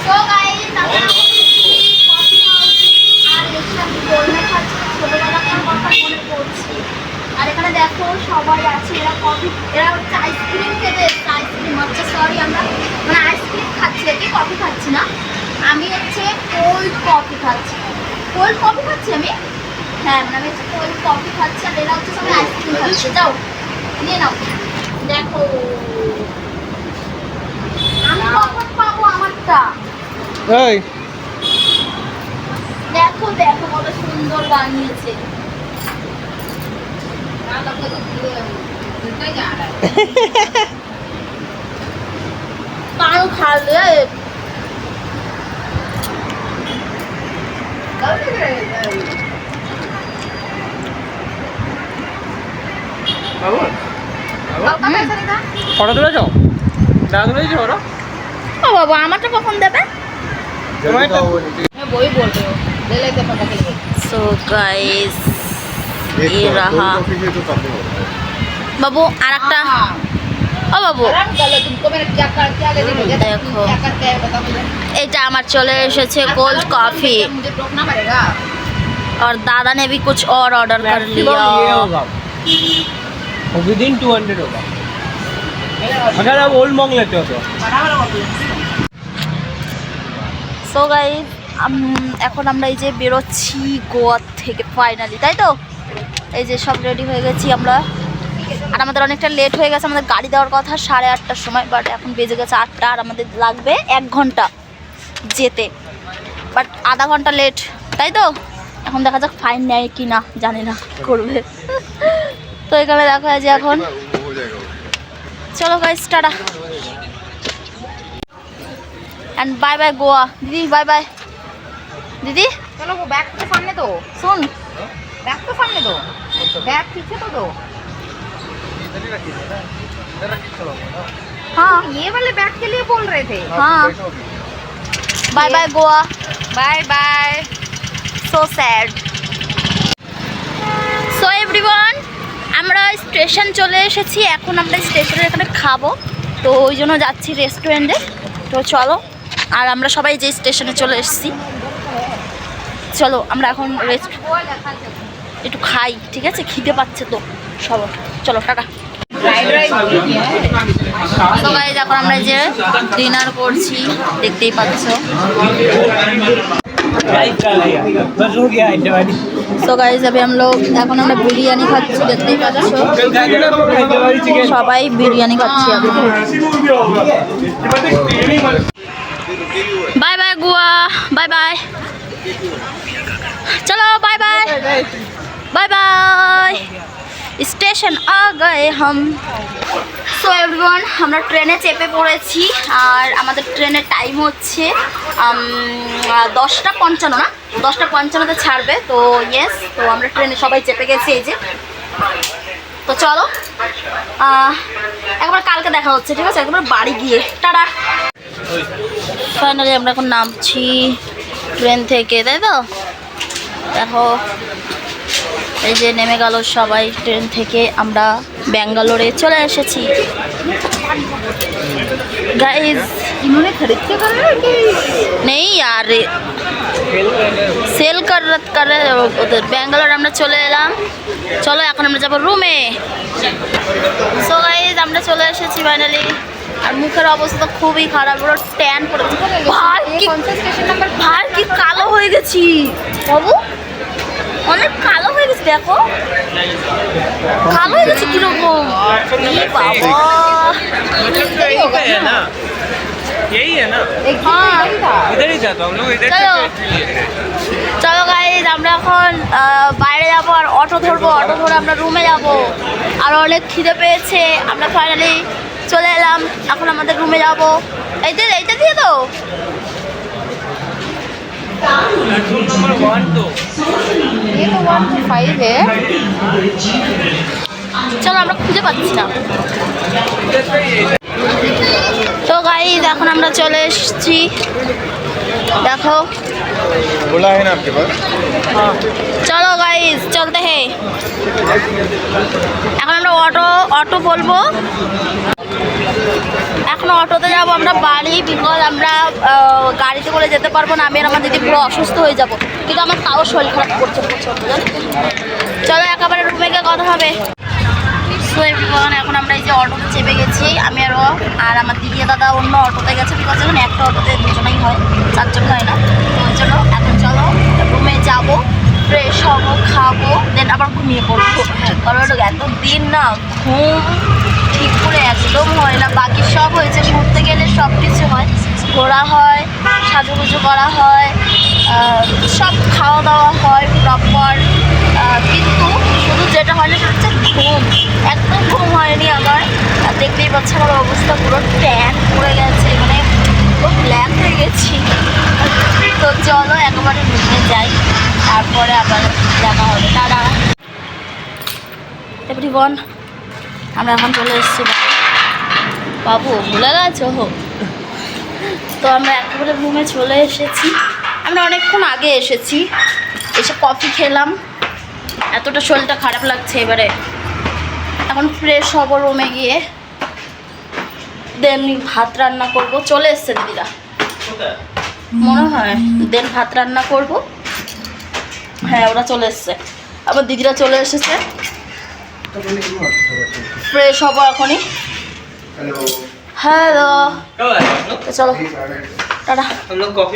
তো গাইস আমরা কফি খাচ্ছি আর একসাথে গোলমে খাচ্ছি, ছোটবেলাকার কথা মনে পড়ছে। আর এখানে দেখো সবাই আছে, এরা হচ্ছে আইসক্রিম খেতে, আইসক্রিম হচ্ছে সরি আমরা মানে আইসক্রিম খাচ্ছি আর কি, কফি খাচ্ছি না। আমি হচ্ছে কোল্ড কফি খাচ্ছি। কোল্ড কফি খাচ্ছি আমি, হ্যাঁ মানে আমি হচ্ছে কোল্ড কফি খাচ্ছি আর এরা হচ্ছে সবাই আইসক্রিম খাচ্ছে। যাও নিয়ে নাও। দেখো আমি কখন পাবো আমারটা? এই দেখো দেখো কত সুন্দর বানিয়েছে। পান খালে ফটো তুলেছ? দাদা তুলেছি ফটো? ও বাবা আমারটা কখন দেবে? वही बोल रहे हो ले लेते पता के लिए। सो गाइस ये रहा बाबू आरेकटा ও বাবু तुमको मैंने क्या ले दी मुझे देखो। क्या करके है बता मुझे। এটা আমার চলে এসেছে কোল্ড কফি मुझे रोकना पड़ेगा। और दादा ने भी कुछ और ऑर्डर कर लिया। ये होगा विदिन 200 होगा अगर आप ओल्ड मॉन्ग लेते हो तो। সো গাইস এখন আমরা এই যে বেরোচ্ছি গোয়া থেকে ফাইনালি, তাই তো? এই যে সব রেডি হয়ে গেছি আমরা। আর আমাদের অনেকটা লেট হয়ে গেছে, আমাদের গাড়ি দেওয়ার কথা 8:30টার সময়, বাট এখন বেজে গেছে 8টা আর আমাদের লাগবে 1 ঘন্টা যেতে, বাট আধা ঘন্টা লেট, তাই তো? এখন দেখা যাক ফাইন নেয় কি না, জানি না করবে। তো এখানে দেখা যায় যে এখন চলো গাইস টাটা एंड बाय बाय गोवा। दीदी बाय बाय। दीदी चलो वो बैग तो सामने दो, सुन बैग तो सामने दो, बैग पीछे तो दो। हाँ ये वाले बैग के लिए बोल रहे थे। हाँ bye bye Goa. Bye bye. So sad. So everyone আমরা স্টেশন চলে এসেছি, এখন আমরা স্টেশনের এখানে খাবো, তো ওই জন্য যাচ্ছি রেস্টুরেন্টে। তো চলো, আর আমরা সবাই যে স্টেশনে চলে এসেছি, চলো আমরা এখন একটু খাই, ঠিক আছে? খিদে পাচ্ছে তো সবার, চলো টাটা। তো গাইস এখন আমরা এই যে ডিনার করছি, দেখতেই পাচ্ছ। তো গাইস अभी हम लोग এখন আমরা বিরিয়ানি খাচ্ছি, দেখতেই পাচ্ছ সবাই বিরিয়ানি খাচ্ছি। Bye bye Goa, bye bye, चलो bye bye bye bye. Station আ গয়ে হাম। সো এভরিওয়ান আমরা ট্রেনে চেপে পড়েছি আর আমাদের ট্রেনের টাইম হচ্ছে 10:55 না, 10:55-তে ছাড়বে। তো ইয়েস, তো আমরা ট্রেনে সবাই চেপে গেছি এই যে। তো চলো একবার কালকে দেখা হচ্ছে, ঠিক আছে? একবার বাড়ি গিয়ে টাটা। ফাইনালি আমরা এখন নামছি ট্রেন থেকে, তাই তো? দেখো এই যে নেমে গেল সবাই ট্রেন থেকে, আমরা ব্যাঙ্গালোরে চলে এসেছি। गाइस इन्होंने खरीद के कर रहे हैं कि नहीं यार, সেল করে ওদের। ব্যাঙ্গালোর আমরা চলে এলাম, চলো এখন আমরা যাবো রুমে। সো গাইস আমরা চলে এসেছি ফাইনালি, আর মুখের অবস্থা তো খুবই খারাপ, পুরো ট্যান পড়েছে। ভাই কি स्टेशन नंबर ভাই কি কালো হয়ে গেছি বাবু, অনেক কালো হয়ে গেছে, দেখো কালো হয়ে গেছে কিরকম। বাবা यही है ना, हाँ इधर ही था तो हम लोग इधर चलो চলো গাইজ আমরা এখন বাইরে যাবো আর অটো ধরবো, অটো ধরে আমরা রুমে যাব। আর অনেক খিদে পেয়েছে, আমরা ফাইনালি চলে এলাম, এখন আমাদের রুমে যাব। এইটা দিয়ে তো नंबर 1 तो ये तो 1 to 5 है। চলো আমরা খুঁজে পাচ্ছি না। তো গাইজ এখন আমরা চলে এসেছি দেখো बोला है ना आपके पास চলো গাইস চলতে হে। এখন আমরা অটো বলবো, এখন অটোতে যাবো আমরা বাড়ি, বিকজ আমরা গাড়িতে করে যেতে পারবো না, আমি আর আমার দিদি পুরো অসুস্থ হয়ে যাব, কিন্তু আমার তাও শরীর খারাপ করছে প্রচন্ড, জানো তো? চলো একেবারে রুমে গিয়ে কথা হবে। সো এভরিওয়ান, এখন আমরা এই যে অটোতে চেপে গেছি, আমি আর আমার দিদি দাদা অন্য অটোতে গেছে, বিকজ এখন একটা অটোতে দুজনেই হয়, 4 জন হয় না, তো ওই জন্য এখন চলো রুমে যাবো, ফ্রেশ হবো, খাবো, দেন আবার ঘুমিয়ে পড়বো। কারণ এতদিন না ঘুম ঠিক করে একদম হয় না, বাকি সব হয়েছে, ঘুরতে গেলে সব কিছু হয়, ঘোরা হয়, সাজুগুজু করা হয়, সব খাওয়া দাওয়া হয় প্রপার, কিন্তু শুধু যেটা হয় না সেটা হচ্ছে ঘুম, একদম ঘুম হয়নি আমার। আর দেখতেই পাচ্ছি আমার অবস্থা পুরো ট্যান পড়ে গেছে, মানে পুরো ব্ল্যাক হয়ে গেছি। তো চলো একেবারে রুমে যাই, তারপরে আবার দেখা হবে। টাটা এভরিওয়ান, আমরা এখন চলে এসেছি। বাবু ভুলে গেছো? তো আমরা একেবারে রুমে চলে এসেছি, আমরা অনেকক্ষণ আগে এসেছি, এসে কফি খেলাম, এতটা শরীরটা খারাপ লাগছে। এবারে এখন ফ্রেশ হব রুমে গিয়ে, দেন ভাত রান্না করব। চলে এসছে দিদিরা মনে হয়, দেন ভাত রান্না করব। হ্যাঁ ওরা চলে এসছে, আবার দিদিরা চলে এসেছে, ফ্রেশ হবো এখনই। হ্যালো, চলো টাটা। हम लोग कॉफी